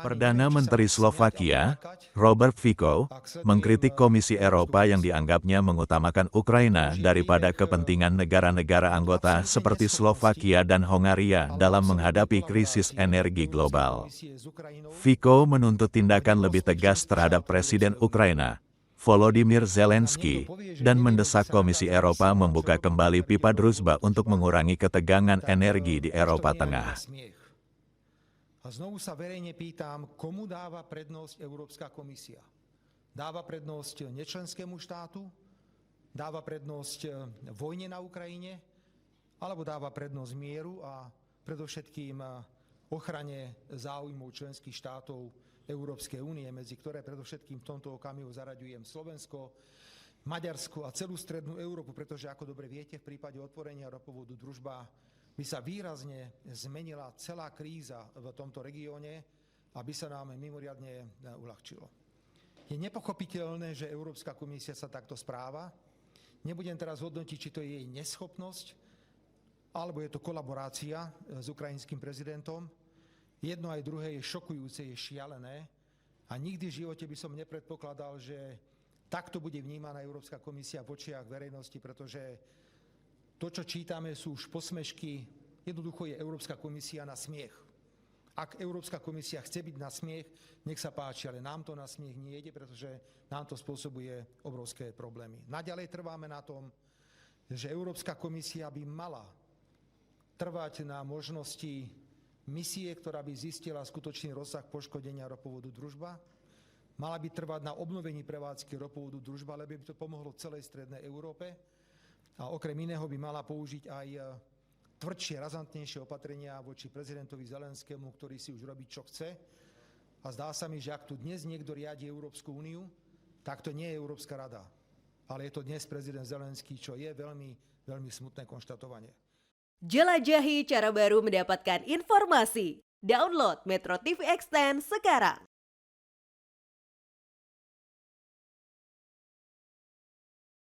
Perdana Menteri Slovakia, Robert Fico, mengkritik Komisi Eropa yang dianggapnya mengutamakan Ukraina daripada kepentingan negara-negara anggota seperti Slovakia dan Hongaria dalam menghadapi krisis energi global. Fico menuntut tindakan lebih tegas terhadap Presiden Ukraina, Volodymyr Zelensky, dan mendesak Komisi Eropa membuka kembali pipa Druzhba untuk mengurangi ketegangan energi di Eropa Tengah. A znovu sa verejne pýtam, komu dáva prednosť Európska komisia? Dáva prednosť nečlenskému štátu? Dáva prednosť vojne na Ukrajine? Alebo dáva prednosť mieru a predovšetkým ochrane záujmov členských štátov Európskej únie, medzi ktoré predovšetkým v tomto okamihu zaraďujem Slovensko, Maďarsko a celú strednú Európu, pretože ako dobre viete, v prípade otvorenia ropovodu Družba by sa výrazne zmenila celá kríza v tomto regióne, aby sa nám mimoriadne uľahčilo. Je nepochopiteľné, že Európska komisia sa takto správa. Nebudem teraz hodnotiť, či to je jej neschopnosť, alebo je to kolaborácia s ukrajinským prezidentom. Jedno aj druhé je šokujúce, je šialené a nikdy v živote by som nepredpokladal, že takto bude vnímaná Európska komisia v očiach verejnosti, pretože to, čo čítame, sú už posmešky. Jednoducho je Európska komisia na smiech. Ak Európska komisia chce byť na smiech, nech sa páči, ale nám to na smiech nejde, pretože nám to spôsobuje obrovské problémy. Naďalej trváme na tom, že Európska komisia by mala trvať na možnosti misie, ktorá by zistila skutočný rozsah poškodenia ropovodu Družba. Mala by trvať na obnovení prevádzky ropovodu Družba, lebo by to pomohlo celej strednej Európe. A okrem iného by mala použiť aj tvrdšie, razantnejšie opatrenia voči prezidentovi Zelenskému, ktorý si už robí, čo chce. A zdá sa mi, že ak tu dnes niekto riadi Európsku úniu, tak to nie je Európska rada. Ale je to dnes prezident Zelenský, čo je veľmi, veľmi smutné konštatovanie. Jelajahi cara baru mendapatkan informasi. Download Metro TV Extend sekarang.